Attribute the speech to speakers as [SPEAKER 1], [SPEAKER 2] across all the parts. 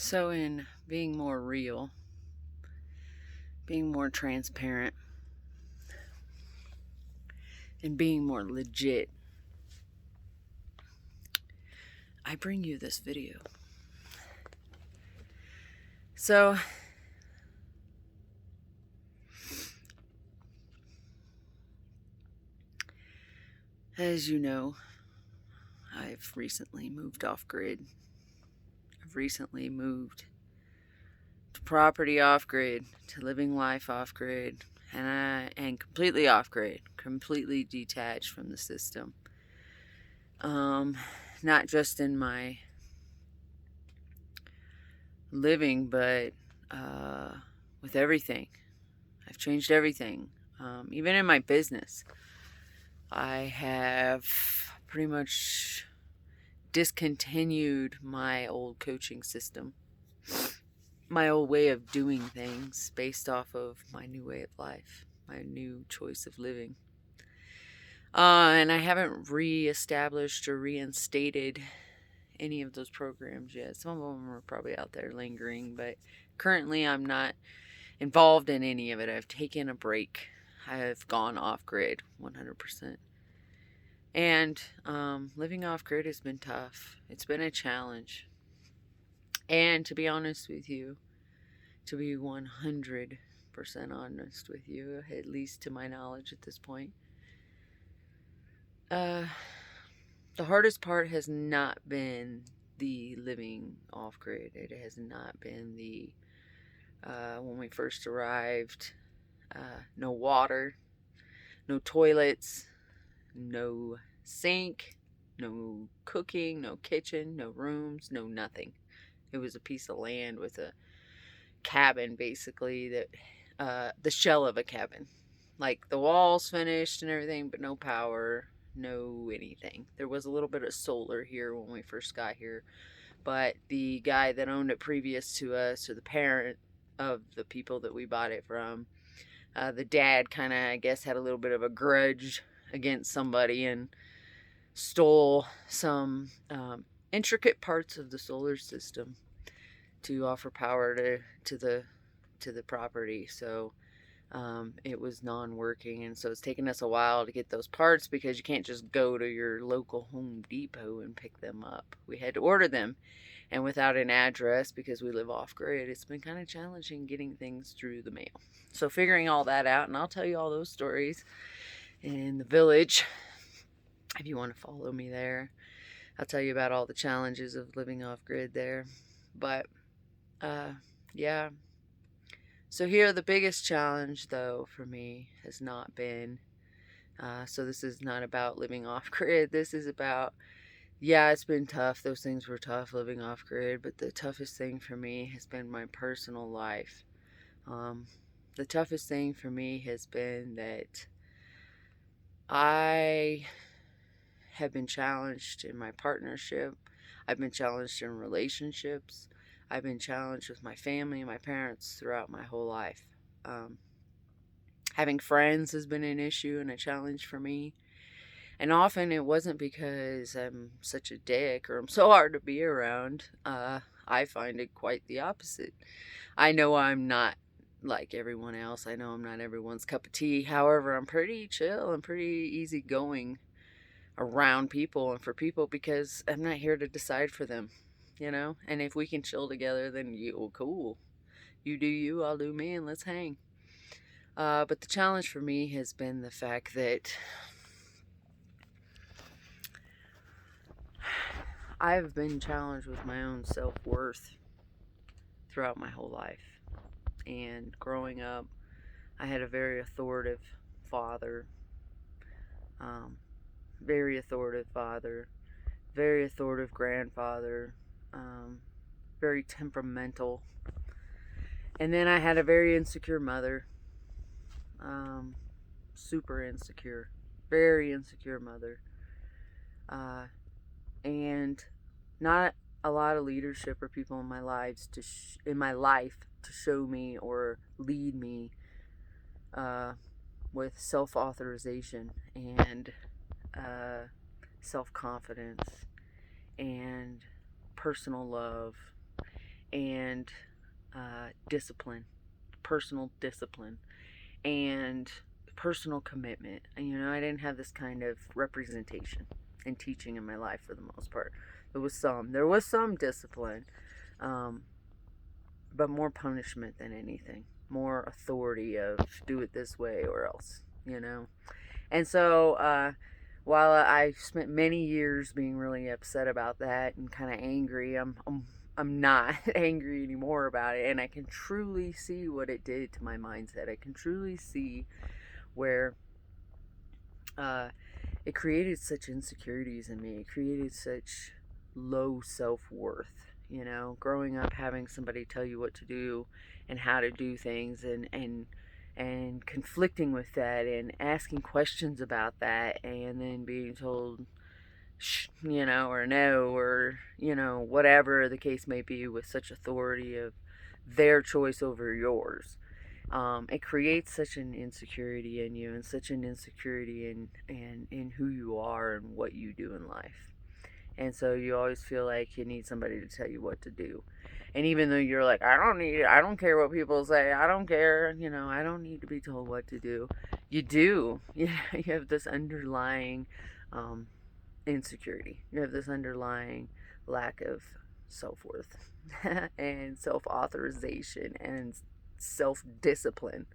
[SPEAKER 1] So, in being more real, being more transparent, and being more legit, I bring you this video. So, as you know, I've recently moved off grid. I've recently moved to property off grid, to living life off grid, and completely off grid, completely detached from the system. Not just in my living, but with everything. I've changed everything. Even in my business, I have pretty much discontinued my old coaching system, my old way of doing things based off of my new way of life, my new choice of living. And I haven't reestablished or reinstated any of those programs yet. Some of them are probably out there lingering, but currently I'm not involved in any of it. I've taken a break. I've gone off grid 100%. And living off grid has been tough. It's been a challenge. And to be honest with you, to be 100% honest with you, at least to my knowledge at this point, the hardest part has not been the living off grid. It has not been the when we first arrived, no water, no toilets, no sink, no cooking, no kitchen, no rooms, no nothing. It was a piece of land with a cabin, basically, that the shell of a cabin. Like the walls finished and everything, but no power, no anything. There was a little bit of solar here when we first got here, but the guy that owned it previous to us, or the parent of the people that we bought it from, the dad kind of, I guess, had a little bit of a grudge against somebody and stole some intricate parts of the solar system to offer power to the property. So it was non-working, and so it's taken us a while to get those parts, because you can't just go to your local Home Depot and pick them up. We had to order them, and without an address, because we live off grid, it's been kind of challenging getting things through the mail. So figuring all that out, and I'll tell you all those stories in the village if you want to follow me there. I'll tell you about all the challenges of living off grid there. But yeah, so here the biggest challenge though for me has not been so this is not about living off grid. This is about, yeah, it's been tough. Those things were tough, living off grid, but the toughest thing for me has been my personal life. The toughest thing for me has been that I have been challenged in my partnership. I've been challenged in relationships. I've been challenged with my family and my parents throughout my whole life. Having friends has been an issue and a challenge for me. And often it wasn't because I'm such a dick or I'm so hard to be around. I find it quite the opposite. I know I'm not like everyone else. I know I'm not everyone's cup of tea. However, I'm pretty chill and pretty easygoing around people and for people, because I'm not here to decide for them, you know? And if we can chill together, then cool. You do you, I'll do me, and let's hang. But the challenge for me has been the fact that I've been challenged with my own self-worth throughout my whole life. And growing up, I had a very authoritative father, very authoritative father, very authoritative grandfather, very temperamental. And then I had a very insecure mother, super insecure, very insecure mother, and not a lot of leadership or people in my life to show me or lead me with self-authorization and self-confidence and personal love and discipline, personal discipline, and personal commitment. And, I didn't have this kind of representation and teaching in my life for the most part. There was some discipline, um, but more punishment than anything, more authority of do it this way or else. And so, while I spent many years being really upset about that and kind of angry, I'm not angry anymore about it, and I can truly see what it did to my mindset. I can truly see where it created such insecurities in me. It created such low self-worth. Growing up having somebody tell you what to do and how to do things, and conflicting with that and asking questions about that, and then being told or no, or whatever the case may be, with such authority of their choice over yours. It creates such an insecurity in you, and such an insecurity in who you are and what you do in life. And so you always feel like you need somebody to tell you what to do. And even though you're like, I don't care what people say, I don't care, I don't need to be told what to do. You do. You have this underlying insecurity. You have this underlying lack of self-worth and self-authorization and self-discipline,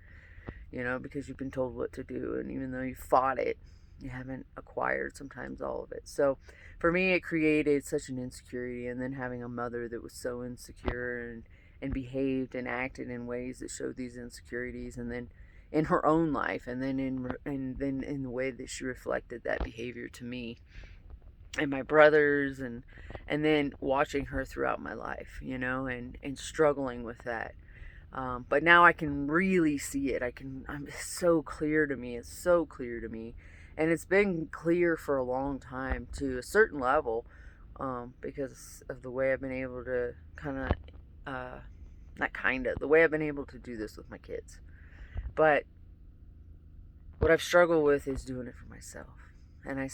[SPEAKER 1] because you've been told what to do. And even though you fought it, you haven't acquired sometimes all of it. So for me, it created such an insecurity. And then having a mother that was so insecure and behaved and acted in ways that showed these insecurities, and then in her own life, and then in the way that she reflected that behavior to me and my brothers, and then watching her throughout my life, and struggling with that. But now I can really see it. It's so clear to me. It's so clear to me. And it's been clear for a long time to a certain level, because of the way I've been able to the way I've been able to do this with my kids. But what I've struggled with is doing it for myself. And I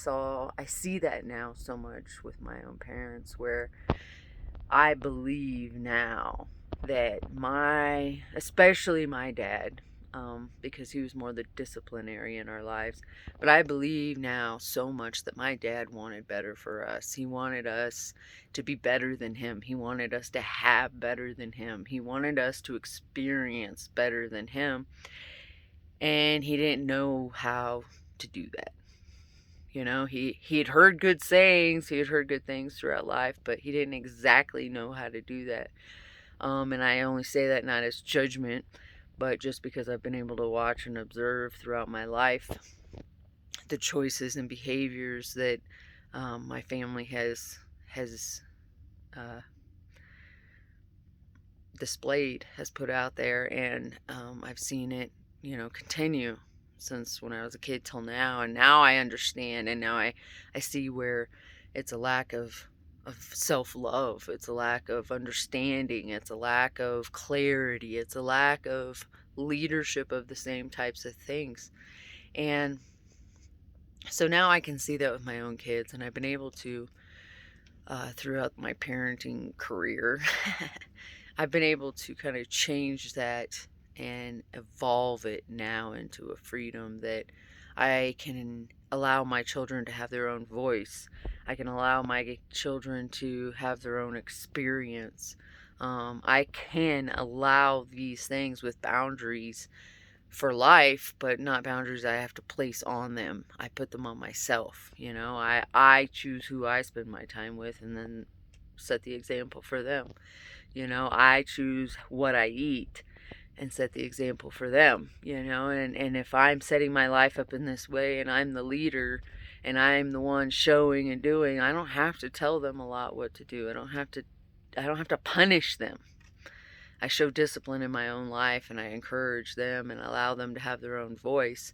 [SPEAKER 1] see that now so much with my own parents, where I believe now that especially my dad, because he was more the disciplinary in our lives, but I believe now so much that my dad wanted better for us. He wanted us to be better than him. He wanted us to have better than him. He wanted us to experience better than him. And he didn't know how to do that. He had heard good sayings, he had heard good things throughout life, but he didn't exactly know how to do that. And I only say that not as judgment, but just because I've been able to watch and observe throughout my life the choices and behaviors that my family has displayed, has put out there, and I've seen it, continue since when I was a kid till now. And now I understand, and now I see where it's a lack of self-love, it's a lack of understanding, it's a lack of clarity, it's a lack of leadership of the same types of things. And so now I can see that with my own kids, and I've been able to, throughout my parenting career, I've been able to kind of change that and evolve it now into a freedom that I can allow my children to have their own voice. I can allow my children to have their own experience. I can allow these things with boundaries for life, but not boundaries I have to place on them. I put them on myself. I choose who I spend my time with, and then set the example for them. I choose what I eat and set the example for them, and if I'm setting my life up in this way, and I'm the leader, and I'm the one showing and doing, I don't have to tell them a lot what to do. I don't have to punish them. I show discipline in my own life, and I encourage them and allow them to have their own voice.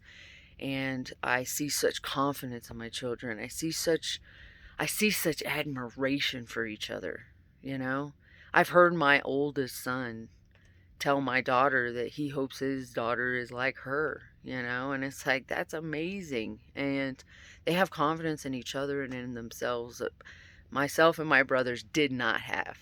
[SPEAKER 1] And I see such confidence in my children. I see such admiration for each other. I've heard my oldest son tell my daughter that he hopes his daughter is like her, and it's like, that's amazing. And they have confidence in each other and in themselves that myself and my brothers did not have.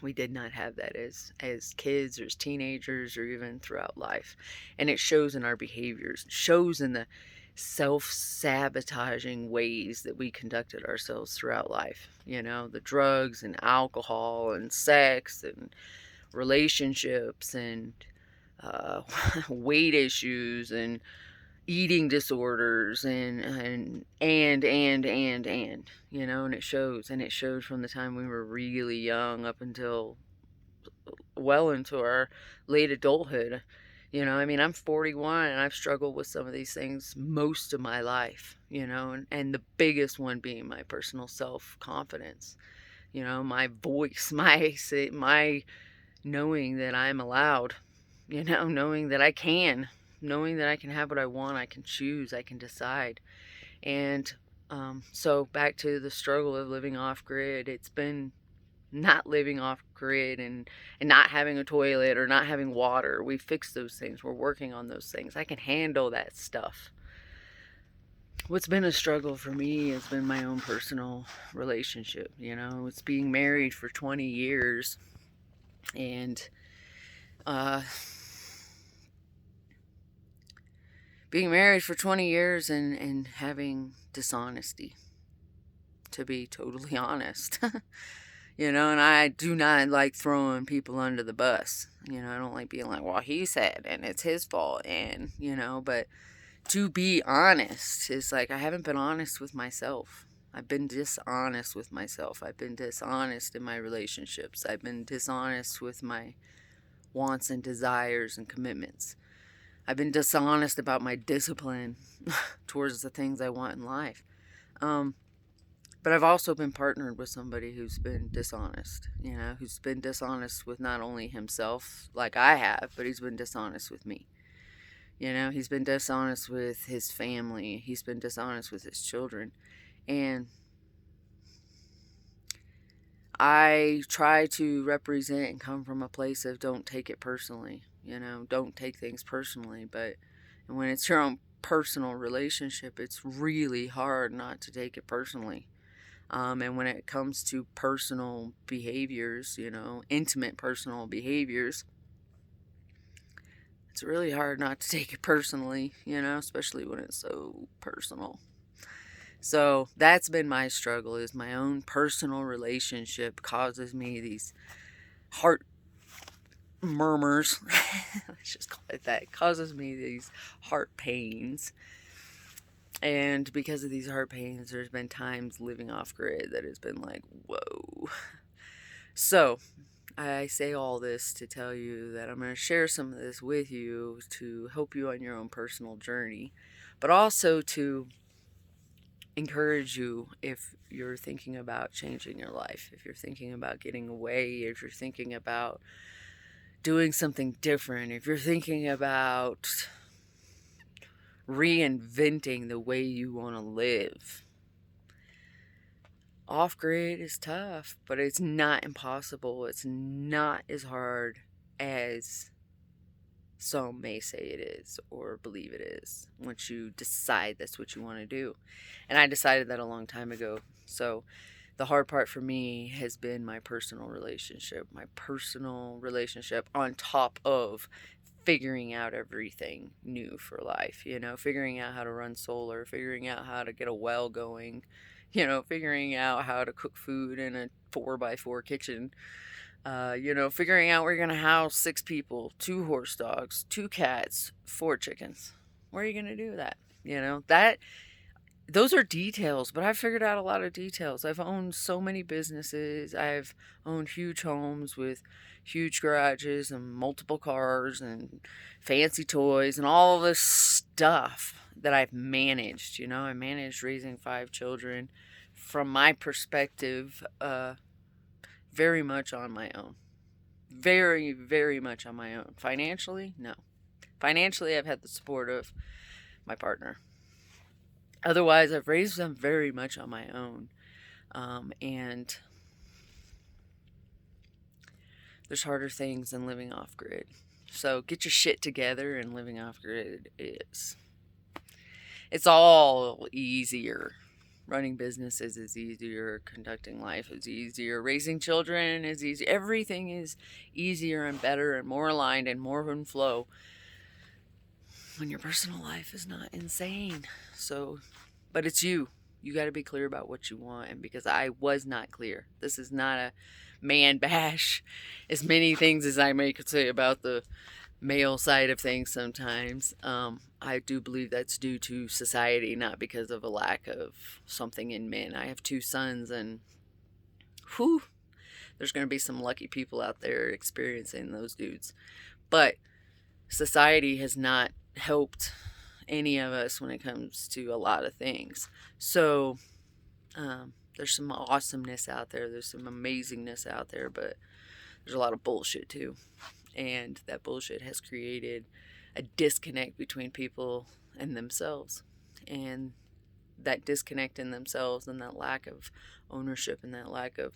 [SPEAKER 1] We did not have that as kids or as teenagers or even throughout life. And it shows in our behaviors. It shows in the self-sabotaging ways that we conducted ourselves throughout life. You know, the drugs and alcohol and sex and relationships and weight issues and eating disorders and you know, and it shows from the time we were really young up until well into our late adulthood. You know, I mean, I'm 41 and I've struggled with some of these things most of my life, you know, and the biggest one being my personal self-confidence, you know, my voice, my knowing that I'm allowed, you know, knowing that I can have what I want, I can choose, I can decide. And so back to the struggle of living off grid, it's been not living off grid and not having a toilet or not having water. We fixed those things. We're working on those things. I can handle that stuff. What's been a struggle for me has been my own personal relationship. You know, it's being married for 20 years and being married for 20 years and having dishonesty, to be totally honest. You know, and I do not like throwing people under the bus. You know, I don't like being like, well, he said, and it's his fault, and, you know, but to be honest is like, I haven't been honest with myself. I've been dishonest with myself. I've been dishonest in my relationships. I've been dishonest with my wants and desires and commitments. I've been dishonest about my discipline towards the things I want in life. But I've also been partnered with somebody who's been dishonest, you know, who's been dishonest with not only himself like I have, but he's been dishonest with me. You know, he's been dishonest with his family. He's been dishonest with his children. And I try to represent and come from a place of don't take it personally, you know, don't take things personally. But when it's your own personal relationship, it's really hard not to take it personally. And when it comes to personal behaviors, you know, intimate personal behaviors, it's really hard not to take it personally, you know, especially when it's so personal. So that's been my struggle, is my own personal relationship causes me these heart murmurs. Let's just call it that. It causes me these heart pains. And because of these heart pains, there's been times living off grid that has been like, whoa. So I say all this to tell you that I'm going to share some of this with you to help you on your own personal journey, but also to encourage you if you're thinking about changing your life, if you're thinking about getting away, if you're thinking about doing something different, if you're thinking about reinventing the way you want to live. Off-grid is tough, but it's not impossible. It's not as hard as some may say it is or believe it is once you decide that's what you want to do. And I decided that a long time ago. So the hard part for me has been my personal relationship on top of figuring out everything new for life, you know, figuring out how to run solar, figuring out how to get a well going, you know, figuring out how to cook food in a 4x4 kitchen, you know, figuring out where you're going to house 6 people, 2 horse dogs, 2 cats, 4 chickens. Where are you going to do that? You know, those are details, but I've figured out a lot of details. I've owned so many businesses. I've owned huge homes with huge garages and multiple cars and fancy toys and all this stuff that I've managed. You know, I managed raising 5 children from my perspective, very much on my own. Very, very much on my own. Financially, no. Financially, I've had the support of my partner. Otherwise, I've raised them very much on my own. And there's harder things than living off grid. So get your shit together, and living off grid it's all easier. Running businesses is easier. Conducting life is easier. Raising children is easy. Everything is easier and better and more aligned and more in flow when your personal life is not insane. So, but it's you. You got to be clear about what you want. And because I was not clear, this is not a man bash. As many things as I may could say about the male side of things sometimes, I do believe that's due to society, not because of a lack of something in men. I have 2 sons, and whew, there's going to be some lucky people out there experiencing those dudes. But society has not helped any of us when it comes to a lot of things. So there's some awesomeness out there. There's some amazingness out there, but there's a lot of bullshit too. And that bullshit has created a disconnect between people and themselves. And that disconnect in themselves and that lack of ownership and that lack of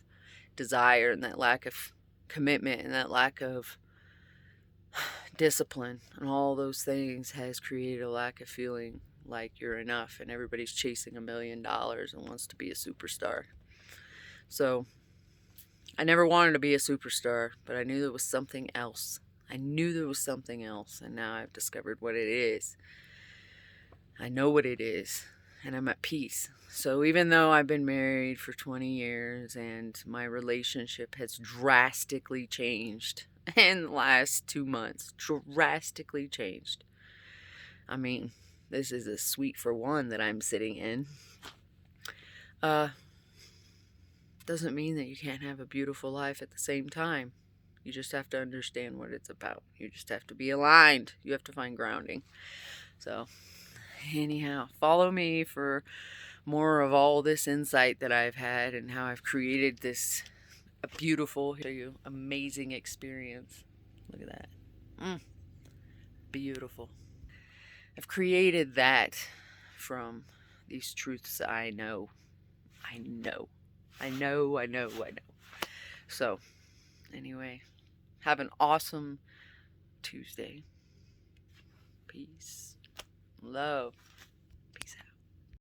[SPEAKER 1] desire and that lack of commitment and that lack of discipline and all those things has created a lack of feeling like you're enough, and everybody's chasing $1 million and wants to be a superstar. So I never wanted to be a superstar, but I knew there was something else. I knew there was something else, and now I've discovered what it is. I know what it is, and I'm at peace. So even though I've been married for 20 years and my relationship has drastically changed in the last 2 months, drastically changed. I mean, this is a suite for one that I'm sitting in. Doesn't mean that you can't have a beautiful life at the same time. You just have to understand what it's about. You just have to be aligned. You have to find grounding. So, anyhow, follow me for more of all this insight that I've had and how I've created this beautiful, amazing experience. Look at that. Beautiful. I've created that from these truths I know. I know. So, anyway, have an awesome Tuesday. Peace. Love.